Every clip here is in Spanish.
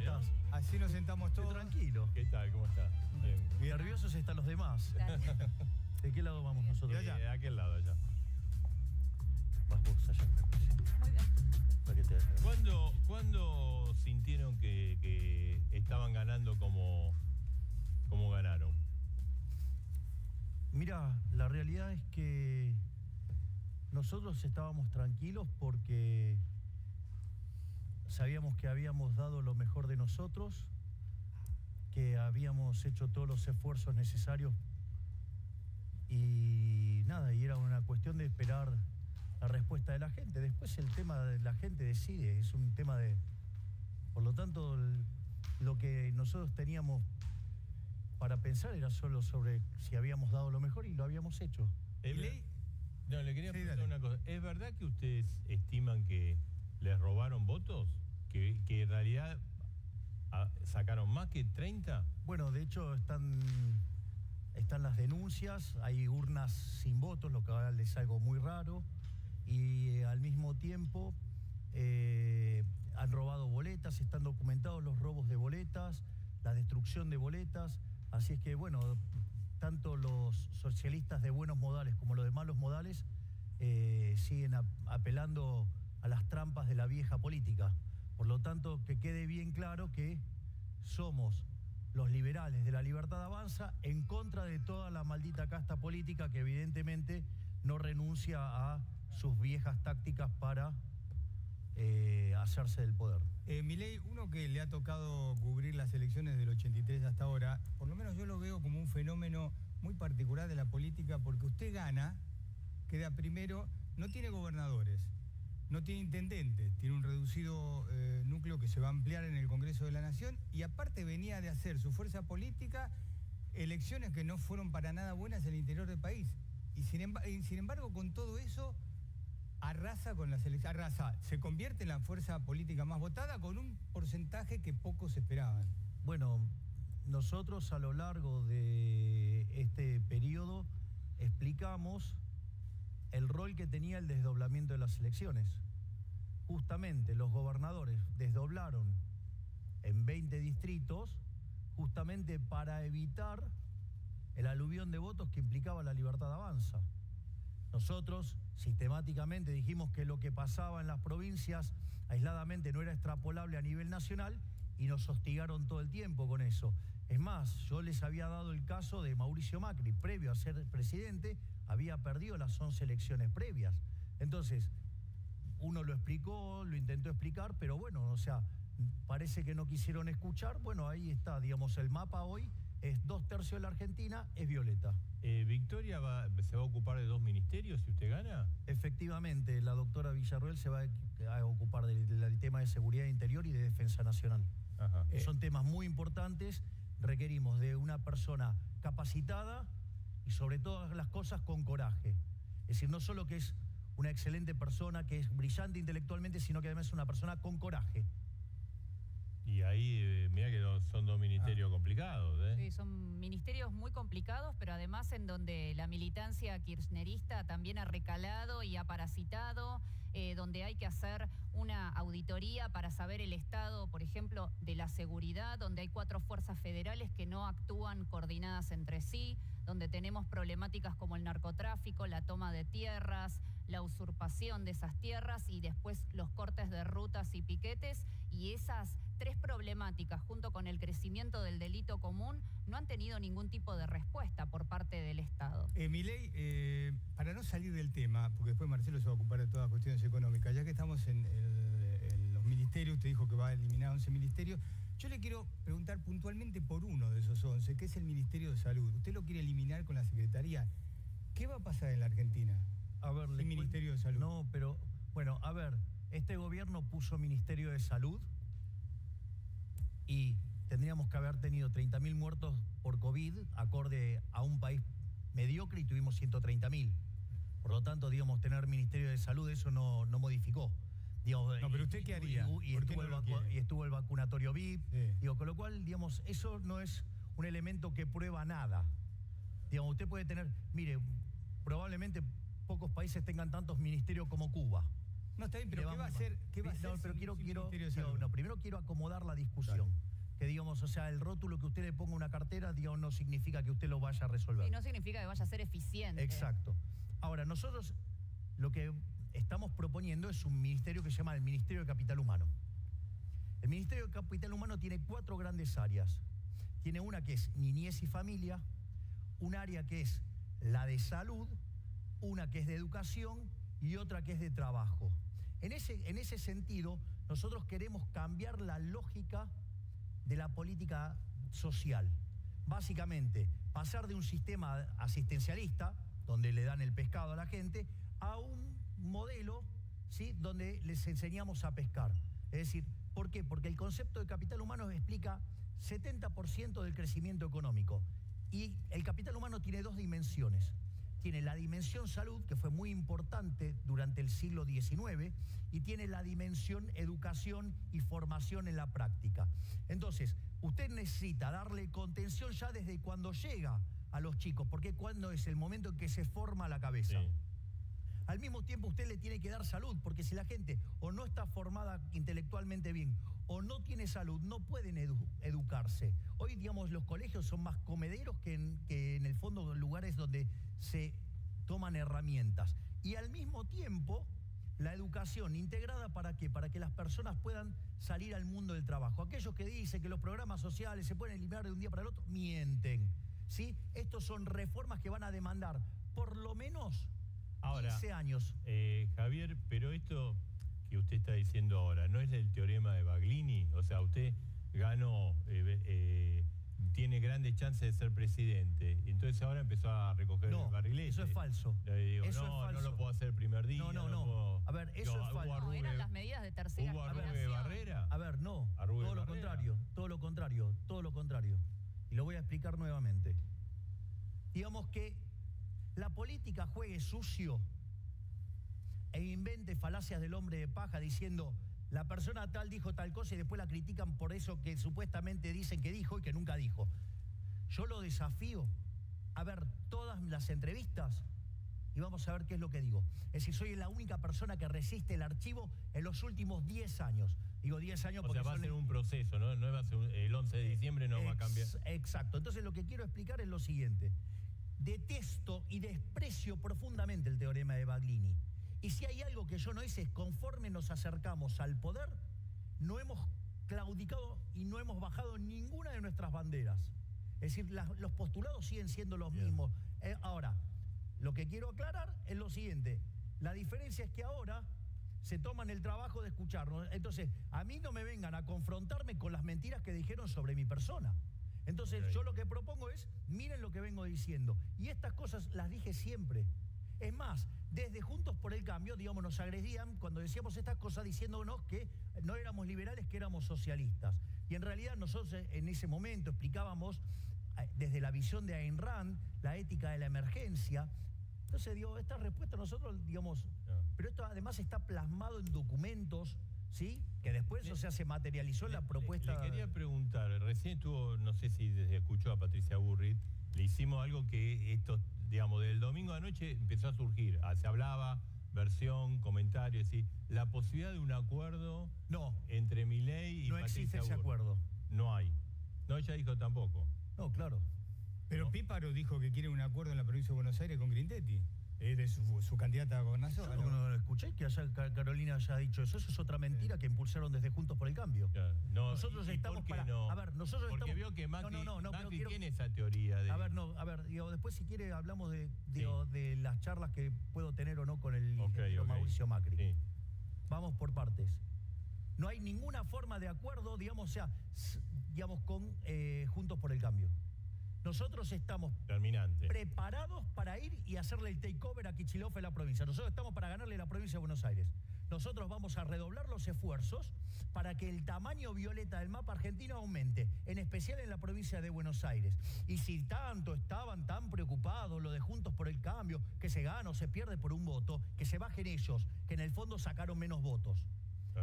estás? Así nos sentamos todos. Tranquilo. ¿Qué tal? ¿Cómo estás? Bien. Nerviosos están los demás. ¿De qué lado vamos nosotros? De aquel lado, allá. Vas vos allá, me parece. Muy bien. Para que te... ¿Cuándo sintieron que estaban ganando como ganaron? Mira, la realidad es que nosotros estábamos tranquilos porque sabíamos que habíamos dado lo mejor de nosotros, que habíamos hecho todos los esfuerzos necesarios y nada, y era una cuestión de esperar la respuesta de la gente. Después el tema de la gente decide, es un tema de... Por lo tanto, lo que nosotros teníamos para pensar era solo sobre si habíamos dado lo mejor y lo habíamos hecho. No, le quería preguntar una cosa. ¿Es verdad que ustedes estiman que les robaron votos? ¿Que en realidad sacaron más que 30? Bueno, de hecho están las denuncias, hay urnas sin votos, lo que es algo muy raro, y al mismo tiempo han robado boletas, están documentados los robos de boletas, la destrucción de boletas, así es que bueno, tanto los socialistas de buenos modales como los de malos modales siguen apelando a las trampas de la vieja política. Por lo tanto, que quede bien claro que somos los liberales de La Libertad Avanza en contra de toda la maldita casta política que evidentemente no renuncia a sus viejas tácticas para hacerse del poder. Milei, uno que le ha tocado cubrir las elecciones del 83 hasta ahora, por lo menos yo lo veo como un fenómeno muy particular de la política, porque usted gana, queda primero, no tiene gobernadores, no tiene intendentes, tiene un reducido núcleo que se va a ampliar en el Congreso de la Nación, y aparte venía de hacer su fuerza política elecciones que no fueron para nada buenas en el interior del país. Y sin embargo, con todo eso, arrasa con las elecciones, se convierte en la fuerza política más votada con un porcentaje que pocos esperaban. Bueno, nosotros a lo largo de este periodo explicamos el rol que tenía el desdoblamiento de las elecciones. Justamente los gobernadores desdoblaron en 20 distritos justamente para evitar el aluvión de votos que implicaba La Libertad Avanza. Nosotros sistemáticamente dijimos que lo que pasaba en las provincias aisladamente no era extrapolable a nivel nacional y nos hostigaron todo el tiempo con eso. Es más, yo les había dado el caso de Mauricio Macri, previo a ser presidente, había perdido las 11 elecciones previas. Entonces, uno lo explicó, lo intentó explicar, pero bueno, o sea, parece que no quisieron escuchar. Bueno, ahí está, digamos, el mapa hoy es 2/3 de la Argentina, es violeta. ¿Victoria se va a ocupar de 2 ministerios si usted gana? Efectivamente, la doctora Villarroel se va a ocupar del tema de seguridad interior y de defensa nacional. Ajá. Son temas muy importantes, requerimos de una persona capacitada y sobre todas las cosas con coraje. Es decir, no solo que es una excelente persona, que es brillante intelectualmente, sino que además es una persona con coraje. Y ahí, mira que son 2 ministerios complicados, ¿eh? Sí, son ministerios muy complicados, pero además en donde la militancia kirchnerista también ha recalado y ha parasitado, donde hay que hacer una auditoría para saber el estado, por ejemplo, de la seguridad, donde hay 4 fuerzas federales que no actúan coordinadas entre sí, donde tenemos problemáticas como el narcotráfico, la toma de tierras, la usurpación de esas tierras y después los cortes de rutas y piquetes, y esas 3 problemáticas junto con el crecimiento del delito común no han tenido ningún tipo de respuesta por parte del Estado. Milei, para no salir del tema, porque después Marcelo se va a ocupar de todas las cuestiones económicas, ya que estamos en los ministerios, usted dijo que va a eliminar 11 ministerios, yo le quiero preguntar puntualmente por uno de esos 11, que es el Ministerio de Salud. Usted lo quiere eliminar con la Secretaría. ¿Qué va a pasar en la Argentina? A ver, el Ministerio de Salud. No, pero, bueno, a ver, este gobierno puso Ministerio de Salud y tendríamos que haber tenido 30.000 muertos por COVID, acorde a un país mediocre, y tuvimos 130.000. Por lo tanto, digamos, tener Ministerio de Salud, eso no modificó. Digamos, no, pero ¿usted qué haría? Y estuvo el vacunatorio VIP. Sí. Digo, con lo cual, digamos, eso no es un elemento que prueba nada. Digamos, usted puede tener, mire, probablemente pocos países tengan tantos ministerios como Cuba. No, está bien, pero ¿qué va a hacer? No, pero sin Ministerio de Salud? primero quiero acomodar la discusión. Que digamos, o sea, el rótulo que usted le ponga a una cartera, digamos, no significa que usted lo vaya a resolver. Y no significa que vaya a ser eficiente. Exacto. Ahora, nosotros lo que estamos proponiendo es un ministerio que se llama el Ministerio de Capital Humano. El Ministerio de Capital Humano tiene 4 grandes áreas. Tiene una que es niñez y familia, un área que es la de salud, una que es de educación y otra que es de trabajo. En ese sentido, nosotros queremos cambiar la lógica de la política social. Básicamente, pasar de un sistema asistencialista, donde le dan el pescado a la gente, a un modelo, ¿sí?, donde les enseñamos a pescar. Es decir, ¿por qué? Porque el concepto de capital humano explica 70% del crecimiento económico. Y el capital humano tiene 2 dimensiones. Tiene la dimensión salud, que fue muy importante durante el siglo XIX, y tiene la dimensión educación y formación en la práctica. Entonces, usted necesita darle contención ya desde cuando llega a los chicos, porque cuando es el momento en que se forma la cabeza. Sí. Al mismo tiempo usted le tiene que dar salud, porque si la gente o no está formada intelectualmente bien o no tiene salud, no pueden educarse. Hoy, digamos, los colegios son más comederos que en el fondo lugares donde se toman herramientas. Y al mismo tiempo, la educación integrada, ¿para qué? Para que las personas puedan salir al mundo del trabajo. Aquellos que dicen que los programas sociales se pueden eliminar de un día para el otro, mienten, ¿sí? Estos son reformas que van a demandar por lo menos 15 años. Javier, pero esto que usted está diciendo ahora, ¿no es el teorema de Baglini? O sea, usted ganó, tiene grandes chances de ser presidente, entonces ahora empezó a recoger el barrilete. Eso es falso. Digo, eso es falso. No lo puedo hacer el primer día. No. A ver, eso es falso. No, eran las medidas de tercera generación. Barrera? A ver, no. Todo lo contrario. Y lo voy a explicar nuevamente. Digamos que la política juegue sucio e invente falacias del hombre de paja diciendo la persona tal dijo tal cosa y después la critican por eso que supuestamente dicen que dijo y que nunca dijo. Yo lo desafío a ver todas las entrevistas y vamos a ver qué es lo que digo. Es decir, soy la única persona que resiste el archivo en los últimos 10 años. Digo 10 años porque... O sea, va a ser un proceso, ¿no? No va a ser el 11 de diciembre, no va a cambiar. Exacto. Entonces lo que quiero explicar es lo siguiente. Detesto y desprecio profundamente el teorema de Baglini. Y si hay algo que yo no hice es, conforme nos acercamos al poder, no hemos claudicado y no hemos bajado ninguna de nuestras banderas. Es decir, los postulados siguen siendo los mismos. Ahora, lo que quiero aclarar es lo siguiente. La diferencia es que ahora se toman el trabajo de escucharnos. Entonces, a mí no me vengan a confrontarme con las mentiras que dijeron sobre mi persona. Entonces, yo lo que propongo es, miren lo que vengo diciendo. Y estas cosas las dije siempre. Es más, desde Juntos por el Cambio, digamos, nos agredían cuando decíamos estas cosas diciéndonos que no éramos liberales, que éramos socialistas. Y en realidad nosotros en ese momento explicábamos desde la visión de Ayn Rand, la ética de la emergencia. Entonces, digo, esta respuesta nosotros, digamos, pero esto además está plasmado en documentos, ¿sí? Que después, o sea, se materializó en la propuesta. Le quería preguntar, recién estuvo, no sé si desde escuchó a Patricia Burrit, le hicimos algo que esto, digamos, del domingo de anoche empezó a surgir. Se hablaba, versión, comentario, es decir, la posibilidad de un acuerdo entre Milei y Patricia Burrit. No existe ese acuerdo. No hay. No, ella dijo tampoco. No, claro. Pero Píparo dijo que quiere un acuerdo en la provincia de Buenos Aires con Grindetti. Es de su candidata a gobernador. Yo no escuché que Carolina haya dicho eso. Eso es otra mentira que impulsaron desde Juntos por el Cambio. Claro. Nosotros estamos ¿por qué para... no? A ver, nosotros porque estamos... veo que Macri quiero... tiene esa teoría de... A ver, digo, después si quiere hablamos de las charlas que puedo tener o no con el ingeniero Mauricio Macri. Sí. Vamos por partes. No hay ninguna forma de acuerdo, digamos, o sea, digamos, con Juntos por el Cambio. Nosotros estamos preparados para ir y hacerle el takeover a Kicillof en la provincia. Nosotros estamos para ganarle la provincia de Buenos Aires. Nosotros vamos a redoblar los esfuerzos para que el tamaño violeta del mapa argentino aumente, en especial en la provincia de Buenos Aires. Y si tanto estaban tan preocupados lo de Juntos por el Cambio, que se gana o se pierde por un voto, que se bajen ellos, que en el fondo sacaron menos votos.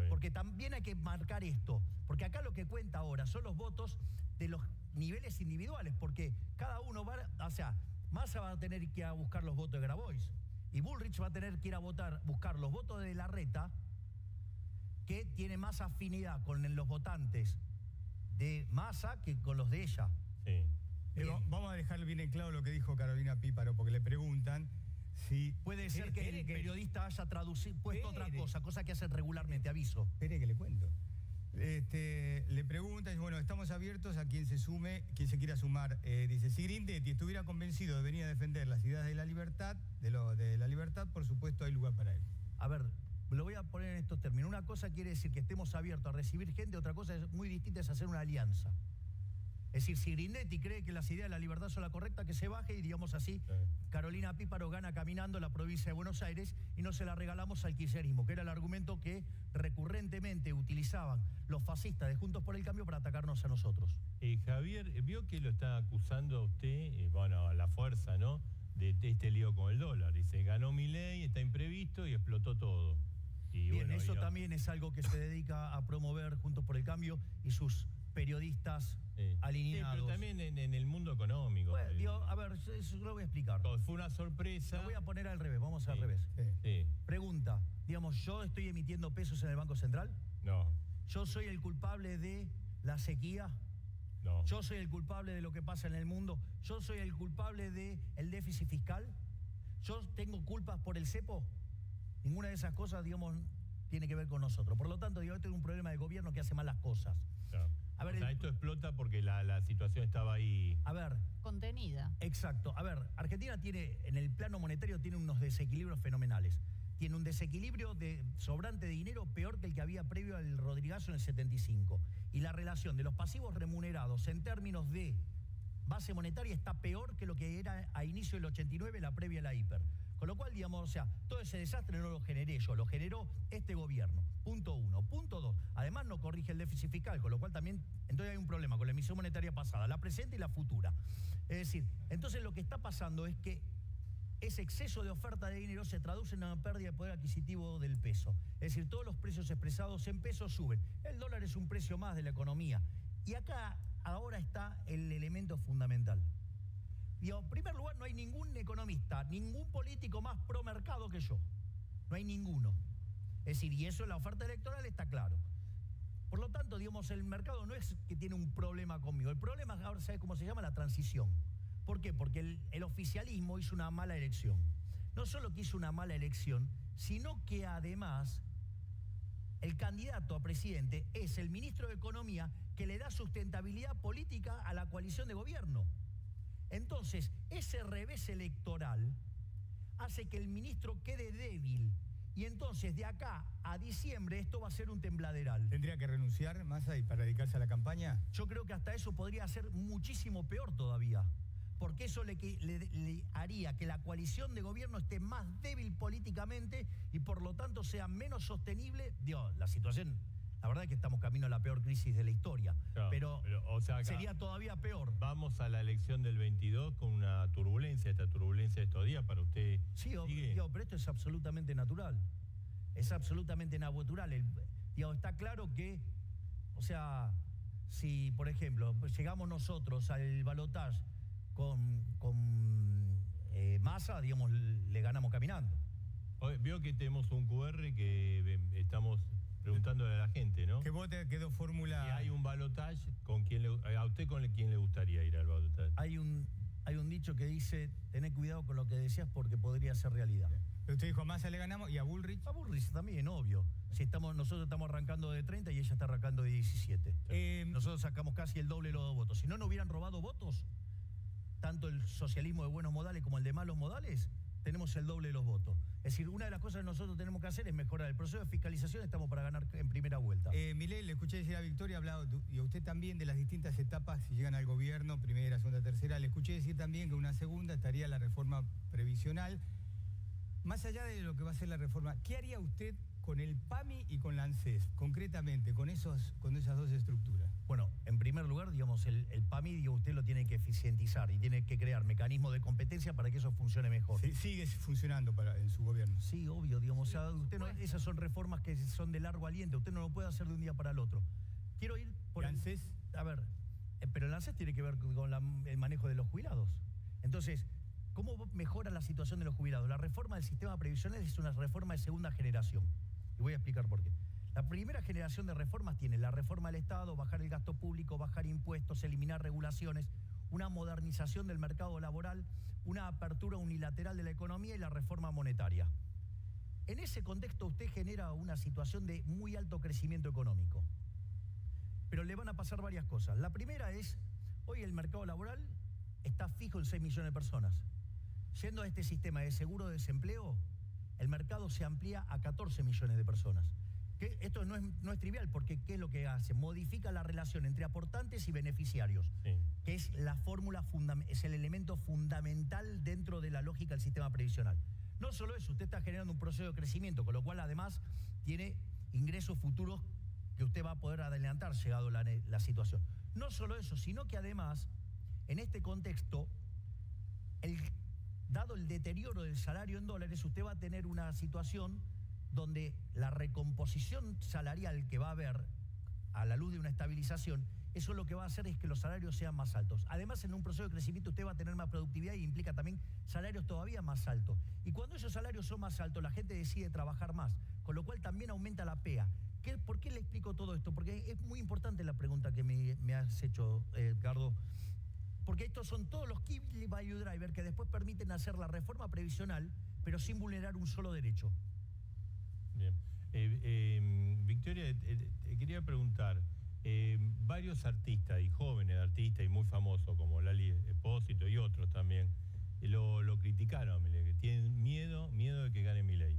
Porque también hay que marcar esto, porque acá lo que cuenta ahora son los votos de los niveles individuales, porque cada uno va, o sea, Massa va a tener que ir a buscar los votos de Grabois, Y Bullrich va a tener que ir a buscar los votos de Larreta, que tiene más afinidad con los votantes de Massa que con los de ella. Sí. Vamos a dejar bien en claro lo que dijo Carolina Píparo, porque le preguntan si... Puede ser que el periodista haya puesto otra cosa que hacen regularmente, aviso. Espere que le cuento. Le preguntan, bueno, estamos abiertos a quien se sume, quien se quiera sumar. Dice, si Grindetti estuviera convencido de venir a defender las ideas de la libertad, de la libertad, por supuesto hay lugar para él. A ver, lo voy a poner en estos términos. Una cosa quiere decir que estemos abiertos a recibir gente, otra cosa es muy distinta, es hacer una alianza. Es decir, si Grindetti cree que las ideas de la libertad son la correcta, que se baje y, digamos así, Carolina Píparo gana caminando la provincia de Buenos Aires y no se la regalamos al kirchnerismo, que era el argumento que recurrentemente utilizaban los fascistas de Juntos por el Cambio para atacarnos a nosotros. Javier, vio que lo está acusando a usted, bueno, a la fuerza, ¿no?, de este lío con el dólar. Dice, ganó Milei, está imprevisto y explotó todo. Y bien, bueno, eso también es algo que se dedica a promover Juntos por el Cambio y sus periodistas alineados. Sí, pero también en el mundo económico. Bueno, a ver, eso lo voy a explicar. Fue una sorpresa. Lo voy a poner al revés, vamos al revés. Sí. Pregunta, digamos, ¿yo estoy emitiendo pesos en el Banco Central? No. ¿Yo soy el culpable de la sequía? No. ¿Yo soy el culpable de lo que pasa en el mundo? ¿Yo soy el culpable del déficit fiscal? ¿Yo tengo culpas por el cepo? Ninguna de esas cosas, digamos, tiene que ver con nosotros. Por lo tanto, digo, esto es un problema de gobierno que hace mal las cosas. No. A ver, o sea, esto explota porque la situación estaba ahí. A ver. Contenida. Exacto. A ver, Argentina tiene, en el plano monetario, tiene unos desequilibrios fenomenales. Tiene un desequilibrio de sobrante de dinero peor que el que había previo al Rodrigazo en el 75. Y la relación de los pasivos remunerados en términos de base monetaria está peor que lo que era a inicio del 89, la previa a la hiper. Con lo cual, digamos, o sea, todo ese desastre no lo generé yo, lo generó este gobierno. Punto 1. Punto 2. Además no corrige el déficit fiscal, con lo cual también, entonces hay un problema con la emisión monetaria pasada, la presente y la futura. Es decir, entonces lo que está pasando es que ese exceso de oferta de dinero se traduce en una pérdida de poder adquisitivo del peso. Es decir, todos los precios expresados en pesos suben. El dólar es un precio más de la economía. Y acá ahora está el elemento fundamental. Digo, en primer lugar, no hay ningún economista, ningún político más pro mercado que yo. No hay ninguno. Es decir, y eso en la oferta electoral está claro. Por lo tanto, digamos, el mercado no es que tiene un problema conmigo. El problema ahora, ¿sabe cómo se llama? La transición. ¿Por qué? Porque el oficialismo hizo una mala elección. No solo que hizo una mala elección, sino que además el candidato a presidente es el ministro de Economía que le da sustentabilidad política a la coalición de gobierno. Entonces, ese revés electoral hace que el ministro quede débil. Y entonces, de acá a diciembre, esto va a ser un tembladeral. ¿Tendría que renunciar Massa y para dedicarse a la campaña? Yo creo que hasta eso podría ser muchísimo peor todavía. Porque eso le haría que la coalición de gobierno esté más débil políticamente y por lo tanto sea menos sostenible. Dios, la situación, la verdad es que estamos camino a la peor crisis de la historia. No, pero o sea, acá sería todavía peor. Vamos a la elección del 22 con una turbulencia, esta turbulencia de estos días para usted. Sí, pero esto es absolutamente natural. Es absolutamente natural. Está claro que, o sea, si, por ejemplo, llegamos nosotros al balotaje con Massa, digamos, le ganamos caminando. Veo que tenemos un QR que estamos preguntándole a la gente, ¿no? Que vote, quedó fórmula. Si hay un balotaje, ¿a usted con quién le gustaría ir al balotaje? Hay un dicho que dice, tené cuidado con lo que decías porque podría ser realidad. Usted dijo, a Massa le ganamos y a Bullrich. A Bullrich también, obvio. Si nosotros estamos arrancando de 30 y ella está arrancando de 17. Nosotros sacamos casi el doble de los votos. Si no hubieran robado votos, tanto el socialismo de buenos modales como el de malos modales, tenemos el doble de los votos. Es decir, una de las cosas que nosotros tenemos que hacer es mejorar el proceso de fiscalización, estamos para ganar en primera vuelta. Milei, le escuché decir a Victoria, y a usted también de las distintas etapas, si llegan al gobierno, primera, segunda, tercera, le escuché decir también que una segunda estaría la reforma previsional. Más allá de lo que va a ser la reforma, ¿qué haría usted con el PAMI y con la ANSES, concretamente, con esas dos estructuras? Bueno, en primer lugar, digamos, el PAMI, usted lo tiene que eficientizar y tiene que crear mecanismos de competencia para que eso funcione mejor. Sí, sigue funcionando en su gobierno. Sí, obvio, digamos, o sea, esas son reformas que son de largo aliento, usted no lo puede hacer de un día para el otro. Quiero ir por ¿El ANSES? A ver, pero el ANSES tiene que ver con el manejo de los jubilados. Entonces, ¿Cómo mejora la situación de los jubilados? La reforma del sistema previsional es una reforma de segunda generación. Y voy a explicar por qué. La primera generación de reformas tiene la reforma del Estado, bajar el gasto público, bajar impuestos, eliminar regulaciones, una modernización del mercado laboral, una apertura unilateral de la economía y la reforma monetaria. En ese contexto usted genera una situación de muy alto crecimiento económico. Pero le van a pasar varias cosas. La primera es, hoy el mercado laboral está fijo en 6 millones de personas. Yendo a este sistema de seguro de desempleo, el mercado se amplía a 14 millones de personas. Esto no es trivial, porque ¿qué es lo que hace? Modifica la relación entre aportantes y beneficiarios, sí, que es la fórmula, es el elemento fundamental dentro de la lógica del sistema previsional. No solo eso, usted está generando un proceso de crecimiento, con lo cual además tiene ingresos futuros que usted va a poder adelantar llegado la situación. No solo eso, sino que además, en este contexto, dado el deterioro del salario en dólares, usted va a tener una situación donde la recomposición salarial que va a haber a la luz de una estabilización, eso lo que va a hacer es que los salarios sean más altos. Además, en un proceso de crecimiento usted va a tener más productividad y implica también salarios todavía más altos. Y cuando esos salarios son más altos, la gente decide trabajar más, con lo cual también aumenta la PEA. ¿Por qué le explico todo esto? Porque es muy importante la pregunta que me has hecho, Edgardo. Porque estos son todos los key value drivers que después permiten hacer la reforma previsional, pero sin vulnerar un solo derecho. Bien. Victoria, te quería preguntar, varios artistas y jóvenes artistas y muy famosos como Lali Espósito y otros también, lo criticaron a Milei, que tienen miedo de que gane Milei.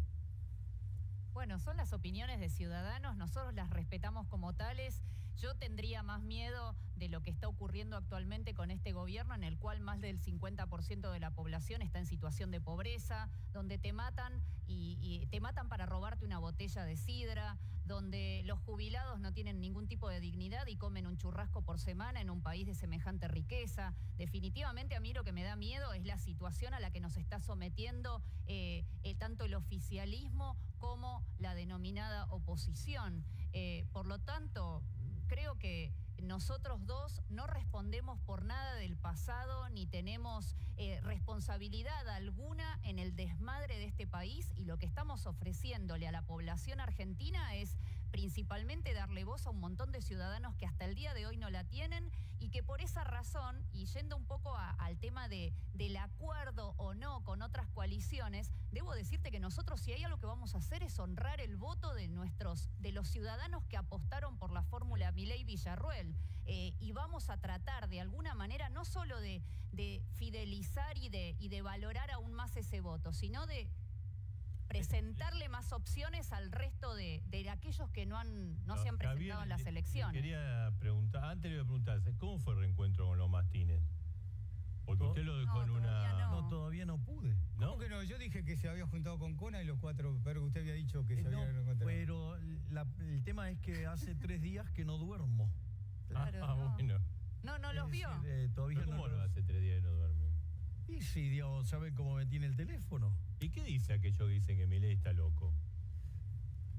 Bueno, son las opiniones de ciudadanos, nosotros las respetamos como tales. Yo tendría más miedo de lo que está ocurriendo actualmente con este gobierno, en el cual más del 50% de la población está en situación de pobreza, donde te matan y te matan para robarte una botella de sidra, donde los jubilados no tienen ningún tipo de dignidad y comen un churrasco por semana en un país de semejante riqueza. Definitivamente a mí lo que me da miedo es la situación a la que nos está sometiendo tanto el oficialismo como la denominada oposición. Por lo tanto, creo que nosotros dos no respondemos por nada del pasado ni tenemos responsabilidad alguna en el desmadre de este país, y lo que estamos ofreciéndole a la población argentina es principalmente darle voz a un montón de ciudadanos que hasta el día de hoy no la tienen, y que por esa razón, y yendo un poco al tema del acuerdo o no con otras coaliciones, debo decirte que nosotros, si hay algo que vamos a hacer, es honrar el voto de los ciudadanos que apostaron por la fórmula Milei-Villarruel, y vamos a tratar de alguna manera no solo de fidelizar y de valorar aún más ese voto, sino de presentarle más opciones al resto de aquellos que no se han presentado en las elecciones. Quería preguntar, antes le iba a preguntar, ¿cómo fue el reencuentro con los Martínez? Porque usted lo dejó en una... No, todavía no pude. ¿No? ¿Cómo que no? Yo dije que se había juntado con Cona y los 4 perros que usted había dicho que se habían encontrado. Pero el tema es que hace 3 días que no duermo. Claro, bueno. No los vio. Todavía ¿Pero cómo no lo hace 3 días que no duerme? Y sí, Dios, ¿saben cómo me tiene el teléfono? ¿Y qué dice aquellos que dicen que Milei está loco?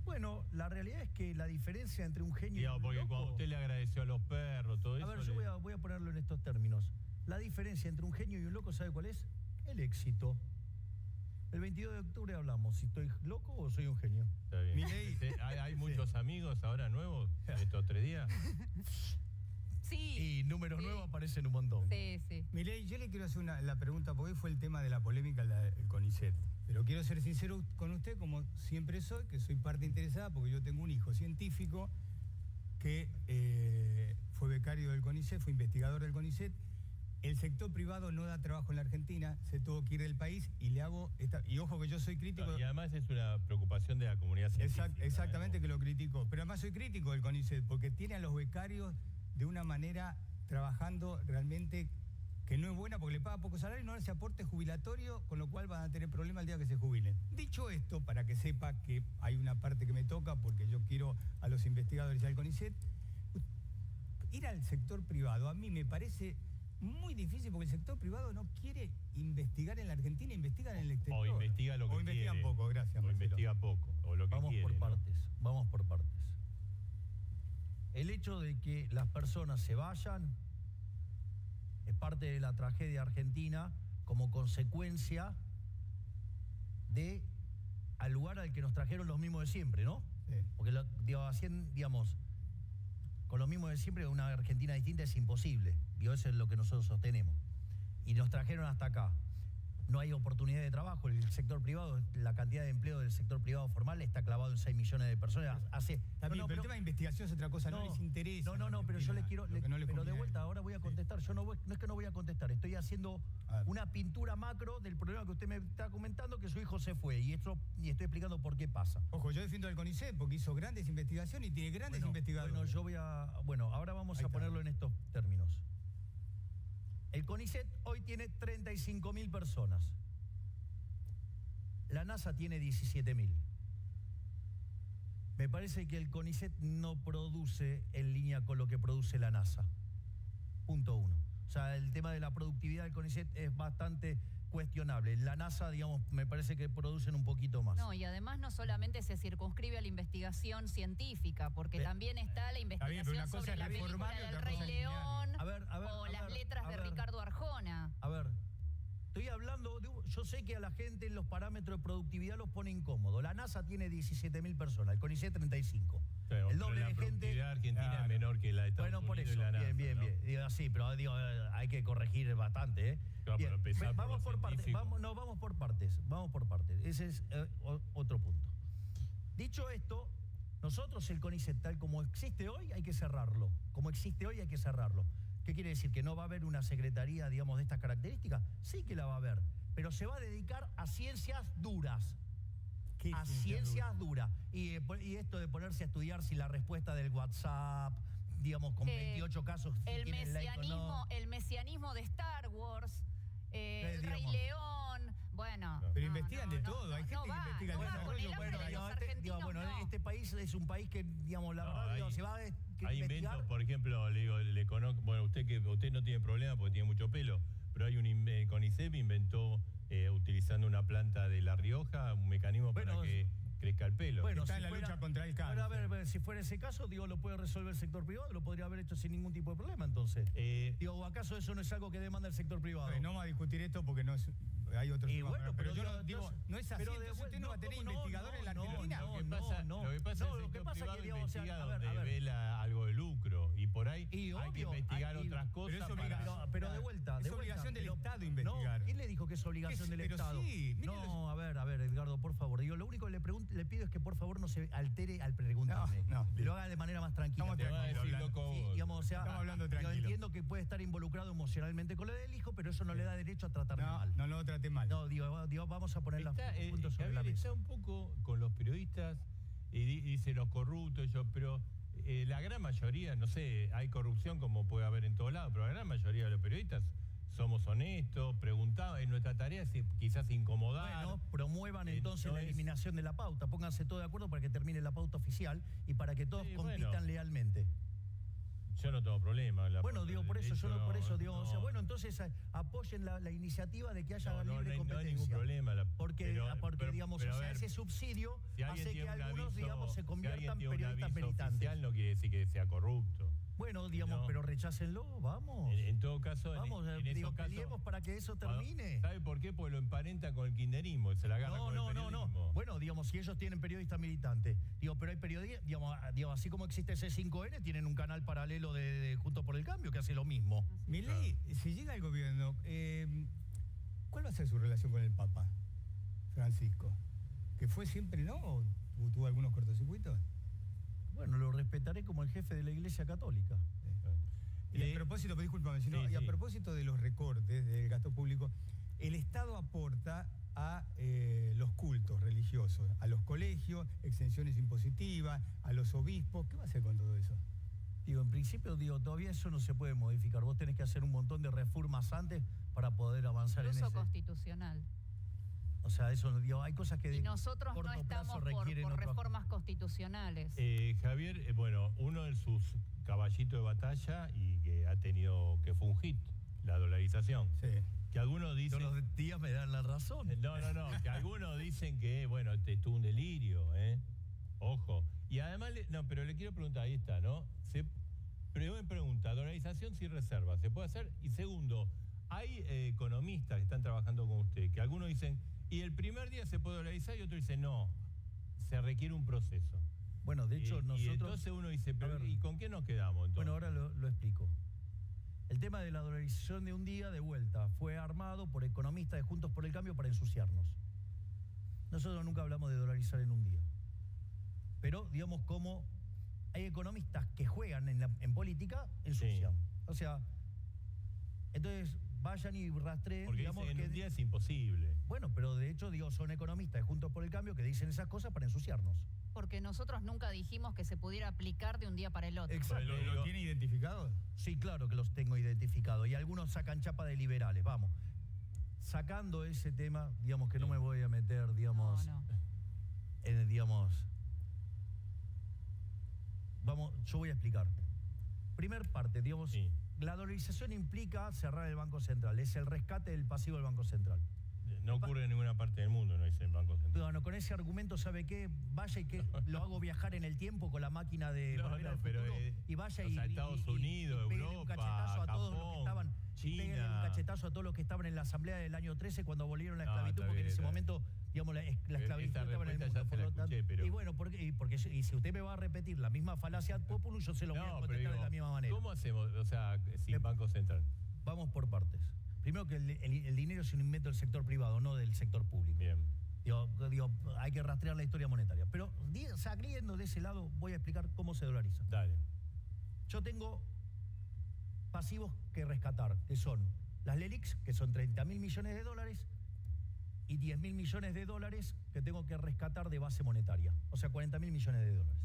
Bueno, la realidad es que la diferencia entre un genio y un porque loco... cuando usted le agradeció a los perros, todo eso... A ver, yo voy a ponerlo en estos términos. La diferencia entre un genio y un loco, ¿sabe cuál es? El éxito. El 22 de octubre hablamos, si estoy loco o soy un genio. Está bien. Milei, ¿hay muchos amigos ahora nuevos estos 3 días? Sí. Y números nuevos aparecen un montón. Sí. Milei, yo le quiero hacer la pregunta, porque hoy fue el tema de la polémica del CONICET. Pero quiero ser sincero con usted, como siempre soy, que soy parte interesada, porque yo tengo un hijo científico que fue becario del CONICET, fue investigador del CONICET. El sector privado no da trabajo en la Argentina, se tuvo que ir del país, y le hago y ojo que yo soy crítico. Y además es una preocupación de la comunidad científica. Exactamente, que lo critico. Pero además soy crítico del CONICET, porque tiene a los becarios de una manera trabajando realmente que no es buena, porque le paga poco salario y no hace aporte jubilatorio, con lo cual van a tener problemas el día que se jubilen. Dicho esto, para que sepa que hay una parte que me toca, porque yo quiero a los investigadores y al CONICET, ir al sector privado a mí me parece muy difícil, porque el sector privado no quiere investigar en la Argentina, investiga en el exterior. O investiga lo que quiere. O investiga poco, gracias. O investiga poco, o lo que vamos quiere. Vamos por partes. El hecho de que las personas se vayan es parte de la tragedia argentina, como consecuencia de al lugar al que nos trajeron los mismos de siempre, ¿no? Sí. Porque, digamos, con los mismos de siempre, una Argentina distinta es imposible. Digo, eso es lo que nosotros sostenemos. Y nos trajeron hasta acá. No hay oportunidad de trabajo. El sector privado, la cantidad de empleo del sector privado formal está clavado en 6 millones de personas. También, pero el tema de investigación es otra cosa, no les interesa. No, pero yo les quiero... pero de vuelta, ahora voy a contestar. Sí. Yo no es que no voy a contestar, estoy haciendo una pintura macro del problema que usted me está comentando, que su hijo se fue. Y estoy explicando por qué pasa. Ojo, yo defiendo al CONICET porque hizo grandes investigaciones y tiene grandes investigadores. Ahora vamos a ponerlo en estos términos. El CONICET hoy tiene 35.000 personas. La NASA tiene 17.000. Me parece que el CONICET no produce en línea con lo que produce la NASA. Punto 1. O sea, el tema de la productividad del CONICET es bastante cuestionable. La NASA, digamos, me parece que producen un poquito más. No, y además no solamente se circunscribe a la investigación científica, porque también está la investigación sobre la película del Rey León o las letras de Ricardo Arjona. A ver, estoy hablando yo sé que a la gente los parámetros de productividad los pone incómodo. La NASA tiene 17.000 personas, el CONICET 35. Claro, el doble la de gente. La argentina es menor que la de Estados Unidos. Bueno, por eso, y la NASA, bien. ¿no? Digo, sí, pero hay que corregir bastante, ¿eh? Claro, bien, vamos por partes. Vamos por partes. Ese es otro punto. Dicho esto, nosotros el CONICET, tal como existe hoy, hay que cerrarlo. Como existe hoy, hay que cerrarlo. ¿Qué quiere decir? ¿Que no va a haber una secretaría, digamos, de estas características? Sí que la va a haber, pero se va a dedicar a ciencias duras. A ciencias duras. Y esto de ponerse a estudiar si la respuesta del WhatsApp, digamos, con 28 casos... El mesianismo de Star Wars, el Rey León... Bueno, pero investigan de todo, hay gente que investiga el desarrollo. Este país es un país que, digamos, la verdad, se va a hay inventos, por ejemplo, le conozco, bueno, usted no tiene problema porque tiene mucho pelo, pero hay un CONICET inventó, utilizando una planta de La Rioja, un mecanismo para que crezca el pelo. Bueno, está en la lucha contra el cáncer. A ver, si fuera ese caso, lo puede resolver el sector privado, lo podría haber hecho sin ningún tipo de problema, entonces. ¿O acaso eso no es algo que demanda el sector privado? No vamos a discutir esto porque no es... Hay otros temas, bueno, pero yo digo, no es así, entonces usted no va a tener investigadores en la Argentina. Lo que pasa es que el sector privado investiga donde ve algo de lucro, y por ahí hay que investigar otras cosas. Pero de vuelta. Es obligación del Estado investigar. ¿Quién le dijo que es obligación del Estado? Sí, no, a ver, Edgardo, por favor. Lo único que le pido es que por favor no se altere al preguntarme. Lo haga de manera más tranquila. Estamos hablando tranquilo. Yo entiendo que puede estar involucrado emocionalmente con lo del hijo, pero eso no le da derecho a tratarme mal. No lo trate mal. No, digo, vamos a poner los puntos sobre la mesa. Está un poco con los periodistas y dice los corruptos, pero la gran mayoría, no sé, hay corrupción como puede haber en todos lados, pero la gran mayoría de los periodistas somos honestos, preguntamos, en nuestra tarea es quizás incomodar. Bueno, promuevan entonces la eliminación de la pauta, pónganse todos de acuerdo para que termine la pauta oficial y para que todos compitan lealmente. Yo no tengo problema. Bueno, digo, por eso, bueno, entonces apoyen la iniciativa de que haya libre competencia. No hay ningún problema. Porque digamos, ese subsidio hace que algunos, digamos, se conviertan periodistas militantes. No quiere decir que sea corrupto. Bueno, digamos, pero rechácenlo, vamos. En todo caso, peleemos para que eso termine. ¿Sabe por qué? Porque lo emparenta con el kirchnerismo, se la agarra con el periodismo. No. Bueno, digamos, si ellos tienen periodistas militantes, pero hay periodistas, digamos, así como existe ese 5N, tienen un canal paralelo de Juntos por el Cambio que hace lo mismo. Milei, si llega al gobierno, ¿cuál va a ser su relación con el Papa Francisco? ¿Que fue siempre no o tuvo algunos cortocircuitos? Bueno, lo respetaré como el jefe de la Iglesia Católica. Y a propósito, discúlpame, y a propósito de los recortes del gasto público, el Estado aporta a los cultos religiosos, a los colegios, exenciones impositivas, a los obispos. ¿Qué va a hacer con todo eso? En principio, todavía eso no se puede modificar. Vos tenés que hacer un montón de reformas antes para poder avanzar en eso. Incluso constitucional. O sea, eso, hay cosas que y nosotros no estamos por reformas constitucionales. Javier, bueno, uno de sus caballitos de batalla y que ha tenido, que fue un hit, la dolarización. Sí. Que algunos dicen... Todos los días me dan la razón. No, que algunos dicen que, bueno, esto es un delirio, Ojo. Y además, pero le quiero preguntar, ahí está, ¿no? Pregunta, dolarización sin reserva, ¿se puede hacer? Y segundo, hay economistas que están trabajando con usted, que algunos dicen, y el primer día se puede dolarizar, y otros dicen, no, se requiere un proceso. Bueno, de hecho, Y entonces uno dice, pero ¿y con qué nos quedamos entonces? Bueno, ahora lo explico. El tema de la dolarización de un día, de vuelta, fue armado por economistas de Juntos por el Cambio para ensuciarnos. Nosotros nunca hablamos de dolarizar en un día. Pero, digamos, como hay economistas que juegan en política, ensucian. Sí. O sea, entonces vayan y rastreen. Porque digamos, dicen, que en un día es imposible. Bueno, pero de hecho, digo, son economistas de Juntos por el Cambio que dicen esas cosas para ensuciarnos. Porque nosotros nunca dijimos que se pudiera aplicar de un día para el otro. Exacto. ¿Lo tiene identificado? Sí, claro que los tengo identificados. Y algunos sacan chapa de liberales, vamos. Sacando ese tema, digamos que no me voy a meter, digamos, No. Vamos, yo voy a explicar. Primer parte, digamos, Sí. la dolarización implica cerrar el Banco Central, es el rescate del pasivo del Banco Central. No ocurre en ninguna parte del mundo, no dice el Banco Central. Bueno, con ese argumento, ¿sabe qué? Vaya y que lo hago viajar en el tiempo con la máquina de Volver al pero Futuro, y vaya o sea, y Estados Unidos, pégale un Europa, cachetazo a todos los que Japón, estaban, y pégale un China. cachetazo a todos los que estaban en la asamblea del año 13 cuando abolieron la No, esclavitud, está porque bien, en ese está bien. momento, digamos, la esclavitud Esta estaba en el respuesta mundo. ya se por la lo tanto, escuché, pero- Y bueno, porque y si usted me va a repetir la misma falacia ad populum, yo se lo voy a No, pero contestar digo, de la misma manera. ¿cómo hacemos, o sea, sin Banco Central? Vamos por partes. Primero que el dinero es un invento del sector privado, no del sector público. Bien. Digo, hay que rastrear la historia monetaria. Pero saliendo de ese lado, voy a explicar cómo se dolariza. Dale. Yo tengo pasivos que rescatar, que son las LELIQs, que son 30.000 millones de dólares, y 10.000 millones de dólares que tengo que rescatar de base monetaria, o sea, 40.000 millones de dólares.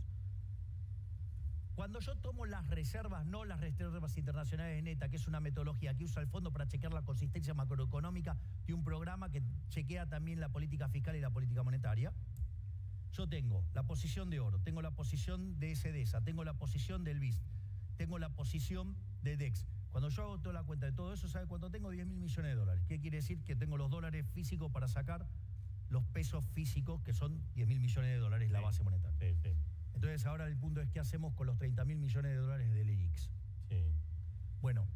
Cuando yo tomo las reservas, no las reservas internacionales de neta, que es una metodología que usa el fondo para chequear la consistencia macroeconómica de un programa que chequea también la política fiscal y la política monetaria, yo tengo la posición de oro, tengo la posición de SDESA, tengo la posición del BIS, tengo la posición de DEX. Cuando yo hago toda la cuenta de todo eso, ¿sabe cuánto tengo? 10.000 millones de dólares. ¿Qué quiere decir? Que tengo los dólares físicos para sacar los pesos físicos, que son 10.000 millones de dólares, la base monetaria. Sí, sí. Entonces ahora el punto es qué hacemos con los 30.000 millones de dólares del LELIQs. Sí. Bueno,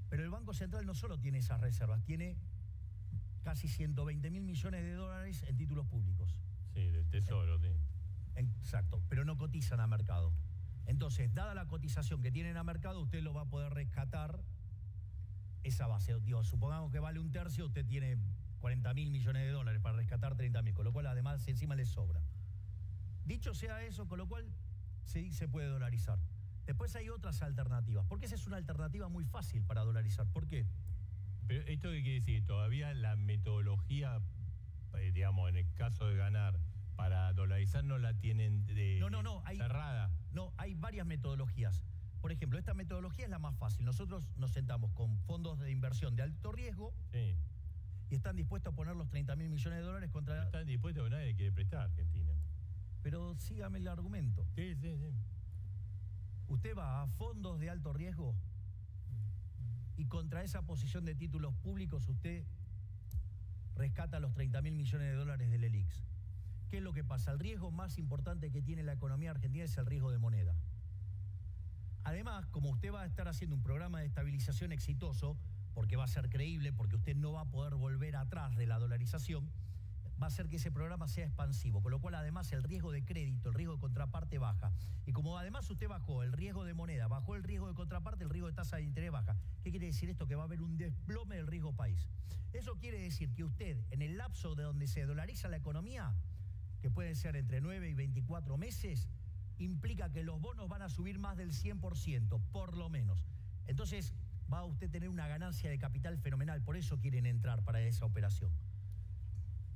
pero el Banco Central no solo tiene esas reservas, tiene casi 120.000 millones de dólares en títulos públicos. Sí, del Tesoro, sí. Exacto, pero no cotizan a mercado. Entonces, dada la cotización que tienen a mercado, usted lo va a poder rescatar esa base. Digo, supongamos que vale un tercio, usted tiene 40.000 millones de dólares para rescatar 30.000, con lo cual además encima le sobra. Dicho sea eso, con lo cual sí se puede dolarizar. Después hay otras alternativas, porque esa es una alternativa muy fácil para dolarizar. ¿Por qué? Pero ¿esto qué quiere decir? Todavía la metodología, digamos, en el caso de ganar, para dolarizar no la tienen cerrada. No, hay varias metodologías. Por ejemplo, esta metodología es la más fácil. Nosotros nos sentamos con fondos de inversión de alto riesgo Sí. y están dispuestos a poner los 30.000 millones de dólares contra... Están dispuestos, nadie quiere prestar a Argentina. Pero sígame el argumento. Sí, sí, sí. Usted va a fondos de alto riesgo y contra esa posición de títulos públicos usted rescata los 30.000 millones de dólares del LELIQs. ¿Qué es lo que pasa? El riesgo más importante que tiene la economía argentina es el riesgo de moneda. Además, como usted va a estar haciendo un programa de estabilización exitoso, porque va a ser creíble, porque usted no va a poder volver atrás de la dolarización, va a hacer que ese programa sea expansivo, con lo cual además el riesgo de crédito, el riesgo de contraparte baja. Y como además usted bajó el riesgo de moneda, bajó el riesgo de contraparte, el riesgo de tasa de interés baja. ¿Qué quiere decir esto? Que va a haber un desplome del riesgo país. Eso quiere decir que usted, en el lapso de donde se dolariza la economía, que puede ser entre 9 y 24 meses, implica que los bonos van a subir más del 100%, por lo menos. Entonces va a usted tener una ganancia de capital fenomenal, por eso quieren entrar para esa operación.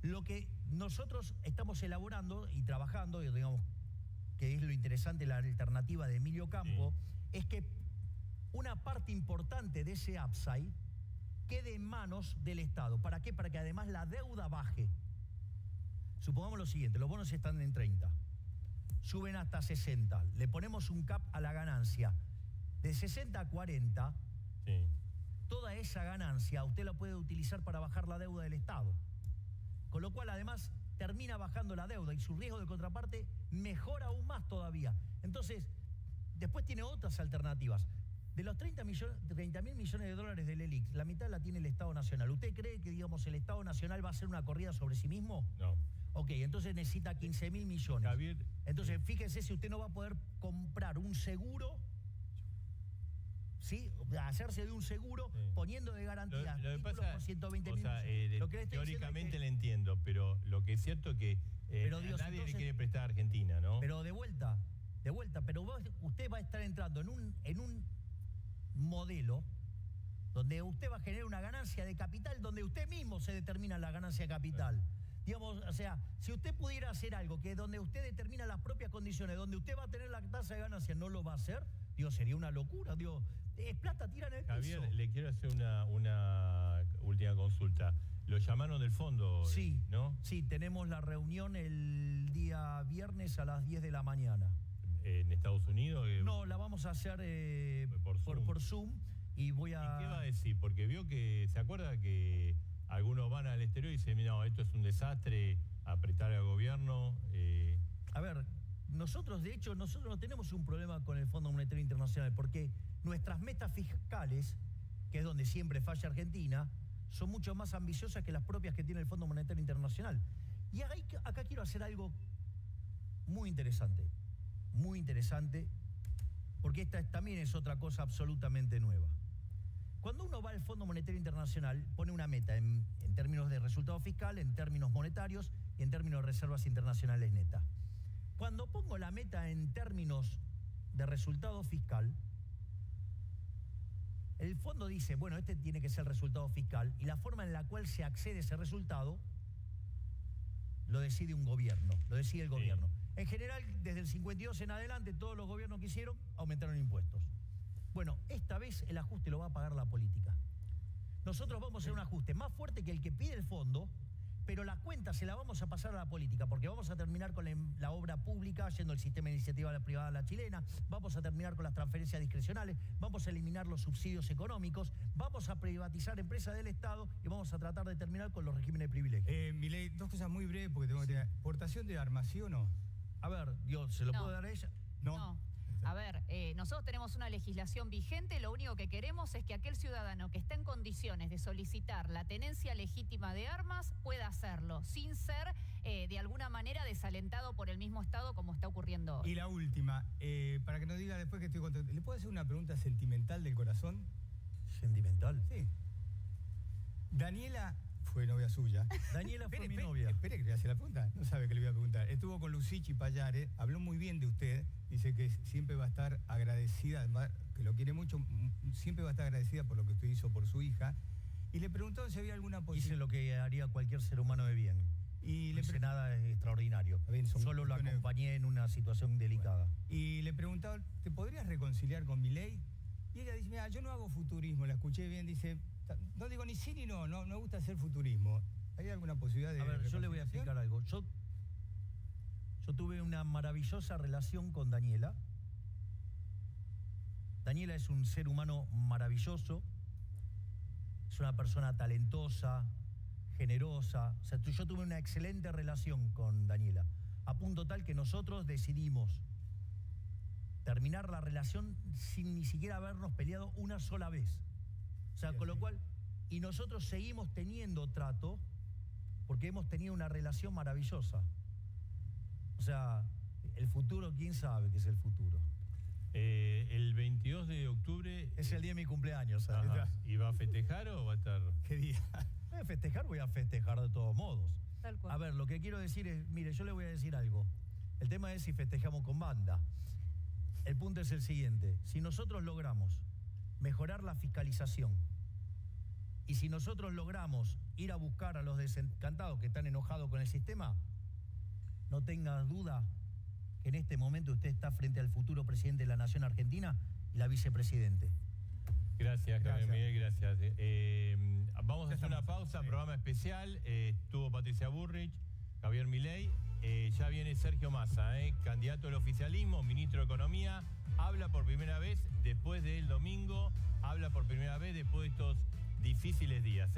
Lo que nosotros estamos elaborando y trabajando, y digamos que es lo interesante, la alternativa de Emilio Campo, es que una parte importante de ese upside quede en manos del Estado. ¿Para qué? Para que además la deuda baje. Supongamos lo siguiente, los bonos están en 30, suben hasta 60, le ponemos un cap a la ganancia de 60 a 40, toda esa ganancia usted la puede utilizar para bajar la deuda del Estado. Con lo cual, además, termina bajando la deuda y su riesgo de contraparte mejora aún más todavía. Entonces, después tiene otras alternativas. De los 30.000 millones de dólares del ELIC, la mitad la tiene el Estado Nacional. ¿Usted cree que, digamos, el Estado Nacional va a hacer una corrida sobre sí mismo? No. Ok, entonces necesita 15.000 millones. Javier, entonces, fíjese si usted no va a poder comprar un seguro, ¿sí? Hacerse de un seguro poniendo de garantía lo que títulos pasa, por 120.000 o sea, millones. Lo que le estoy teóricamente diciendo es que, le entiendo, pero lo que es cierto es que Pero, Dios, nadie entonces, le quiere prestar a Argentina, ¿no? pero de vuelta, pero usted va a estar entrando en un modelo donde usted va a generar una ganancia de capital, donde usted mismo se determina la ganancia de capital. Digamos, o sea, si usted pudiera hacer algo que donde usted determina las propias condiciones, donde usted va a tener la tasa de ganancia, no lo va a hacer, digo, sería una locura, digo, es plata tira en el piso. Javier, le quiero hacer una última consulta. Lo llamaron del fondo, Sí, ¿no? Sí, tenemos la reunión el día viernes a las 10 de la mañana. ¿En Estados Unidos? No, la vamos a hacer por Zoom y voy a... ¿Y qué va a decir? Porque vio que, ¿se acuerda que algunos van al exterior y dicen, no, esto es un desastre, apretar al gobierno? A ver, nosotros no tenemos un problema con el Fondo Monetario Internacional porque nuestras metas fiscales, que es donde siempre falla Argentina, son mucho más ambiciosas que las propias que tiene el Fondo Monetario Internacional. Y acá quiero hacer algo muy interesante, porque esta también es otra cosa absolutamente nueva. Cuando uno va al Fondo Monetario Internacional, pone una meta en términos de resultado fiscal, en términos monetarios y en términos de reservas internacionales netas. Cuando pongo la meta en términos de resultado fiscal, el fondo dice, bueno, este tiene que ser el resultado fiscal y la forma en la cual se accede a ese resultado lo decide un gobierno, lo decide el gobierno. En general, desde el 52 en adelante, todos los gobiernos que hicieron aumentaron impuestos. Bueno, esta vez el ajuste lo va a pagar la política. Nosotros vamos a hacer un ajuste más fuerte que el que pide el fondo, pero la cuenta se la vamos a pasar a la política, porque vamos a terminar con la obra pública, yendo el sistema de iniciativa privada a la chilena, vamos a terminar con las transferencias discrecionales, vamos a eliminar los subsidios económicos, vamos a privatizar empresas del Estado y vamos a tratar de terminar con los regímenes de privilegio. Milei, dos cosas muy breves porque tengo que tener. ¿Portación de armas, sí o no? A ver, Dios, ¿se lo puedo dar a ella? No. A ver, nosotros tenemos una legislación vigente, lo único que queremos es que aquel ciudadano que está en condiciones de solicitar la tenencia legítima de armas pueda hacerlo, sin ser de alguna manera desalentado por el mismo Estado como está ocurriendo hoy. Y la última, para que no diga después que estoy contento, ¿le puedo hacer una pregunta sentimental del corazón? ¿Sentimental? Sí. Daniela fue novia suya. Daniela fue mi novia. Espere que le hace la pregunta. No sabe que le voy a preguntar. Estuvo con Lucich y Payare, habló muy bien de usted. Dice que siempre va a estar agradecida, además, que lo quiere mucho, siempre va a estar agradecida por lo que usted hizo por su hija. Y le preguntó si había alguna posibilidad. Hice lo que haría cualquier ser humano de bien. Y no hice nada extraordinario. Bien, solo lo acompañé en una situación delicada. Bueno. Y le preguntaba, ¿te podrías reconciliar con Milei? Y ella dice, mira, yo no hago futurismo, la escuché bien, dice, no digo ni sí ni no me gusta hacer futurismo. ¿Hay alguna posibilidad de A ver, yo le voy a explicar algo. Yo tuve una maravillosa relación con Daniela. Daniela es un ser humano maravilloso, es una persona talentosa, generosa. O sea, yo tuve una excelente relación con Daniela, a punto tal que nosotros decidimos terminar la relación sin ni siquiera habernos peleado una sola vez. O sea, con lo cual, y nosotros seguimos teniendo trato porque hemos tenido una relación maravillosa. O sea, el futuro, ¿quién sabe qué es el futuro? El 22 de octubre... Es el día de mi cumpleaños, ¿sabes? ¿Y va a festejar o va a estar...? ¿Qué día? Voy a festejar, voy a festejar de todos modos. Tal cual. A ver, lo que quiero decir es, mire, yo le voy a decir algo. El tema es si festejamos con banda. El punto es el siguiente. Si nosotros logramos mejorar la fiscalización y si nosotros logramos ir a buscar a los desencantados que están enojados con el sistema, no tenga duda que en este momento usted está frente al futuro presidente de la Nación Argentina y la vicepresidente. Gracias, Javier Miguel, gracias. Vamos a hacer una pausa, programa especial. Estuvo Patricia Bullrich, Javier Milei. Ya viene Sergio Massa, candidato al oficialismo, ministro de Economía. Habla por primera vez después del domingo, habla por primera vez después de estos difíciles días.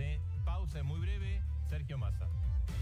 Pausa muy breve, Sergio Massa.